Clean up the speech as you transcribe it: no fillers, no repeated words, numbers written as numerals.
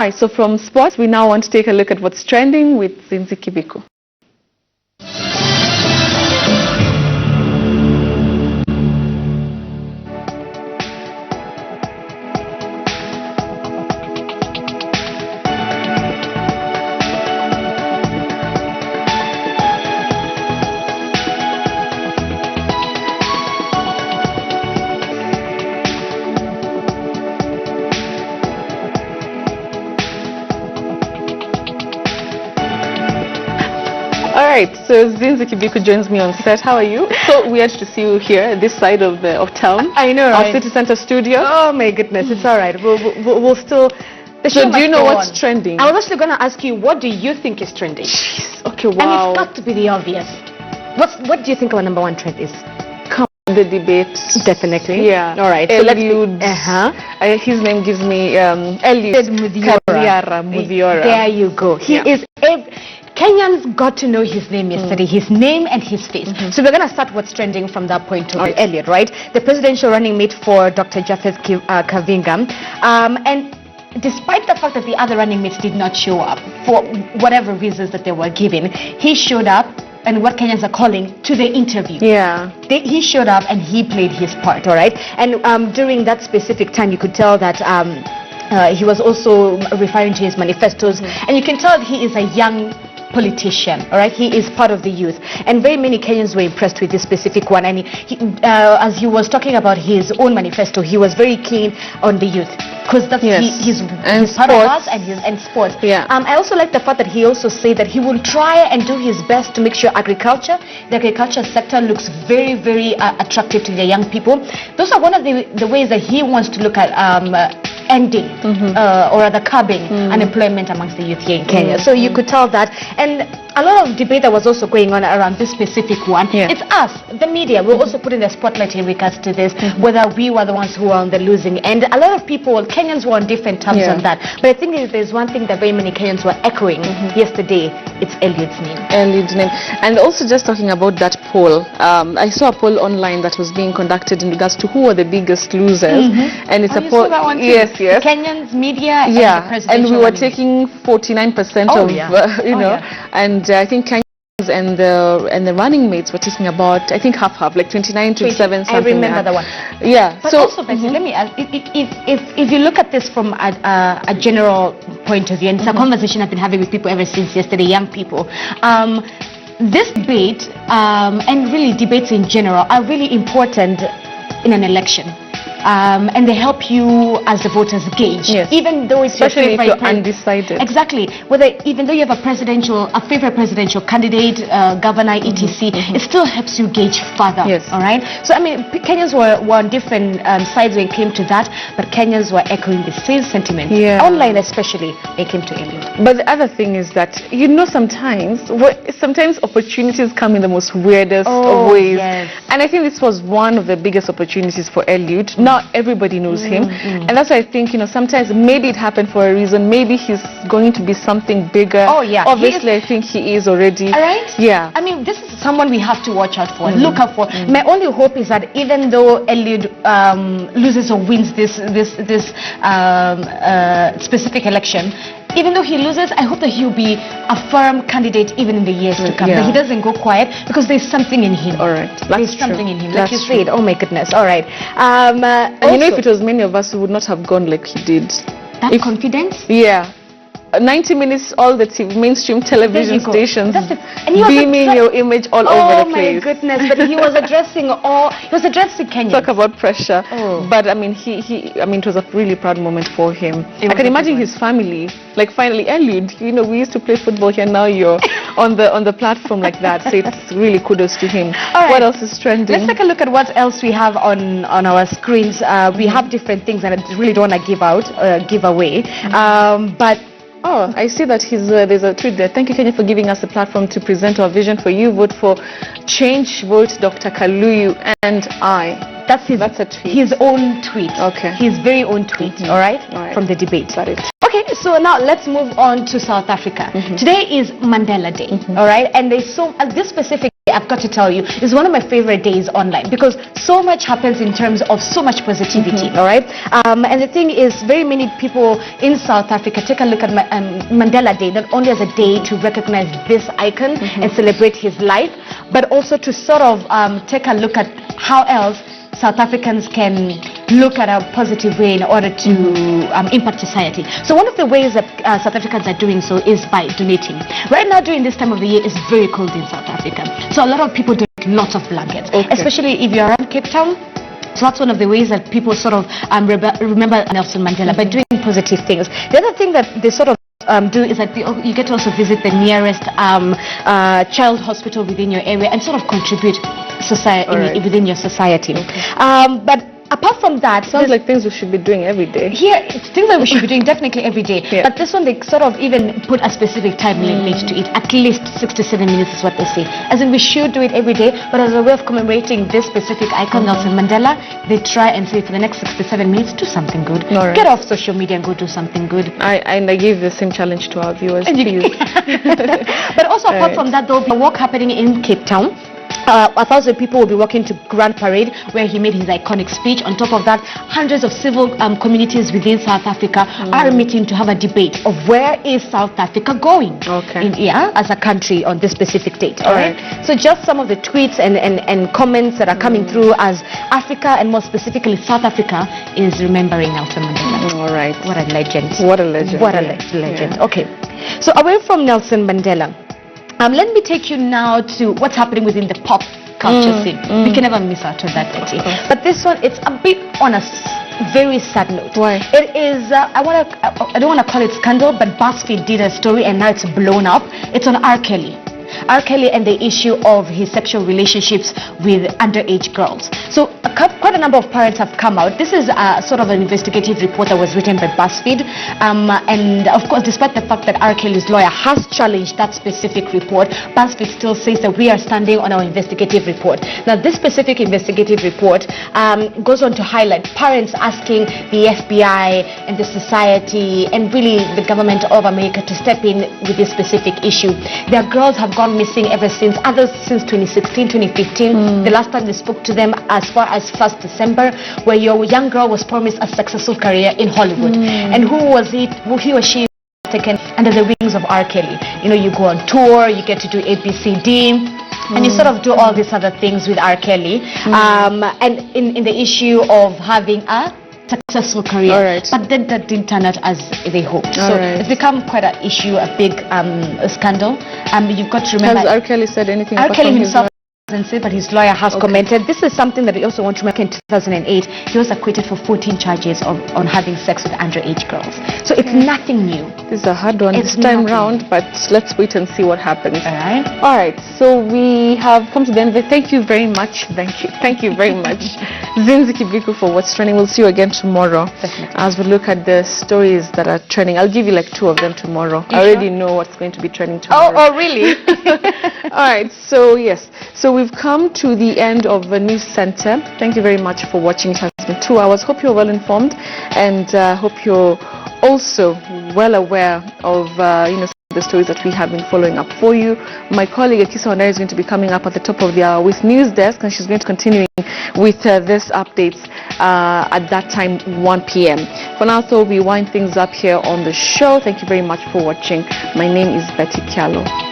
Alright, so from sports, we now want to take a look at what's trending with Zinzi Kibiku. Alright, so Zinzi Kibiku joins me on set. How are you? So weird to see you here, this side of town. I know, right? Our city center studio. Oh my goodness, it's alright. We'll still... So do you know what's trending? I was actually going to ask you, what do you think is trending? Jeez, okay, wow. And it's got to be the obvious. What do you think our number one trend is? The debate. Definitely. Yeah. Alright. So his name gives me Eliud Mudhiora. There you go. He is... Kenyans got to know his name yesterday, his name and his face. So we're going to start what's trending from that point of view. Eliud, right? The presidential running mate for Dr. Japheth Kavinga. And despite the fact that the other running mates did not show up for whatever reasons that they were given, he showed up, and what Kenyans are calling, to the interview. Yeah. He showed up and he played his part, all right? And during that specific time, you could tell that he was also referring to his manifestos, and you can tell that he is a young politician, all right? He is part of the youth, and very many Kenyans were impressed with this specific one. And as he was talking about his own manifesto, he was very keen on the youth, because that's he's part of us, and sports. Yeah. I also like the fact that he also said that he will try and do his best to make sure the agriculture sector looks very, very attractive to the young people. Those are one of the ways that he wants to look at ending or rather curbing unemployment amongst the youth here in Kenya. So you could tell that. And a lot of debate that was also going on around this specific one. It's us, the media, we're also putting the spotlight in regards to this, whether we were the ones who were on the losing end. A lot of people, Kenyans, were on different terms on that. But I think there's one thing that very many Kenyans were echoing yesterday. It's Eliud's name. Eliud's name. And also just talking about that poll, I saw a poll online that was being conducted in regards to who are the biggest losers. And it's a poll. That one too? Yes. Kenyans, media, and the presidential. And we were taking 49% and I think Kenyans and the running mates were taking about, I think, half, like 29 to 7 something. I remember that one. Yeah. But also, Bessie, let me ask, if you look at this from a general point of view, and it's a conversation I've been having with people ever since yesterday, young people, this debate and really debates in general are really important in an election. And they help you as the voters gauge, even though it's especially if you're undecided. Exactly. Even though you have a favorite presidential candidate, governor, etc., it still helps you gauge further. All right. So I mean, Kenyans were on different sides when it came to that, but Kenyans were echoing the same sentiment. Online, especially, when it came to Eliud. But the other thing is that sometimes opportunities come in the most weirdest of ways, and I think this was one of the biggest opportunities for Eliud. Not everybody knows him, and that's why I think, sometimes maybe it happened for a reason. Maybe he's going to be something bigger. Obviously I think he is already. All right. I mean, this is someone we have to watch out for, look out for. My only hope is that even though Eliud loses or wins this specific election, even though he loses, I hope that he'll be a firm candidate even in the years to come. That he doesn't go quiet, because there's something in him. All right. There's something in him. Like you said, oh my goodness. All right. And also, if it was many of us, who would not have gone like he did. That confidence? 90 minutes, all the mainstream television stations beaming your image all over the place. Oh my goodness! But he was addressing Kenyans. Talk about pressure. But I mean, it was a really proud moment for him. I can imagine his family, like, finally, Eliud, we used to play football here, now you're on the platform like that. So it's really kudos to him. What else is trending? Let's take a look at what else we have on our screens. We have different things that I really don't want to give away. But I see that there's a tweet there. Thank you, Kenya, for giving us a platform to present our vision for you. Vote for change. Vote Dr. Kaluyu and I. That's a tweet. His own tweet. Okay. His very own tweet. All right. From the debate. Got it. Okay, so now let's move on to South Africa. Today is Mandela Day. All right, and there's this specific I've got to tell you, is one of my favorite days online because so much happens in terms of so much positivity, all right? And the thing is, very many people in South Africa take a look at Mandela Day, not only as a day to recognize this icon and celebrate his life, but also to sort of take a look at how else South Africans can look at a positive way in order to impact society. So one of the ways that South Africans are doing so is by donating. Right now during this time of the year, it's very cold in South Africa. So a lot of people donate lots of blankets, especially if you're around Cape Town. So that's one of the ways that people sort of remember Nelson Mandela by doing positive things. The other thing that they sort of do is that you get to also visit the nearest child hospital within your area and sort of contribute within your society. But apart from that, sounds like things we should be doing every day. Yeah, it's things that we should be doing definitely every day. But this one, they sort of even put a specific time limit to it. At least 67 minutes is what they say. As in, we should do it every day, but as a way of commemorating this specific icon, Nelson Mandela, they try and say for the next 67 minutes, do something good. Get off social media and go do something good. I give the same challenge to our viewers, please. But also apart from that, there will be a walk happening in Cape Town. 1,000 people will be walking to Grand Parade where he made his iconic speech. On top of that, hundreds of civil communities within South Africa are meeting to have a debate of where is South Africa going as a country on this specific date. All right. So just some of the tweets and comments that are coming through as Africa, and more specifically South Africa, is remembering Nelson Mandela. All right. What a legend. What a legend. What a legend. Okay. So away from Nelson Mandela, let me take you now to what's happening within the pop culture scene. We can never miss out on that, Betty. But this one, it's a bit on a very sad note. Why? It is, I don't want to call it scandal, but BuzzFeed did a story and now it's blown up. It's on R.Kelly. R.Kelly and the issue of his sexual relationships with underage girls. So quite a number of parents have come out. This is sort of an investigative report that was written by BuzzFeed. And of course, despite the fact that R.Kelly's lawyer has challenged that specific report, BuzzFeed still says that we are standing on our investigative report. Now, this specific investigative report goes on to highlight parents asking the FBI and the society and really the government of America to step in with this specific issue. Their girls have gone missing ever since, others since 2016, 2015. The last time we spoke to them as far as 1st December, where your young girl was promised a successful career in Hollywood. And who was it? He or she was taken under the wings of R.Kelly. You know, you go on tour, you get to do ABCD, and you sort of do all these other things with R.Kelly. And in the issue of having a successful career, but then that didn't turn out as they hoped. So it's become quite an issue, a big scandal. You've got to remember. Has R.Kelly said anything? R.Kelly himself doesn't say, but his lawyer has commented. This is something that we also want to make. In 2008, he was acquitted for 14 charges on having sex with underage girls. So it's nothing new. This is a hard one this time round, but let's wait and see what happens. All right. So we have come to the end of it. Thank you very much. Thank you very much, Zinzi Kibiku, for what's trending. We'll see you again tomorrow as we look at the stories that are trending. I'll give you like 2 of them tomorrow. I already know what's going to be trending tomorrow. Oh, really? All right. So yes. So we've come to the end of the news center. Thank you very much for watching. It has been 2 hours. Hope you're well informed, and hope you're also well aware of the stories that we have been following up for you. My colleague Akisa Ondari is going to be coming up at the top of the hour with News Desk, and she's going to continue with this updates at that time, 1 p.m. For now, so we wind things up here on the show. Thank you very much for watching. My name is Betty Kialo.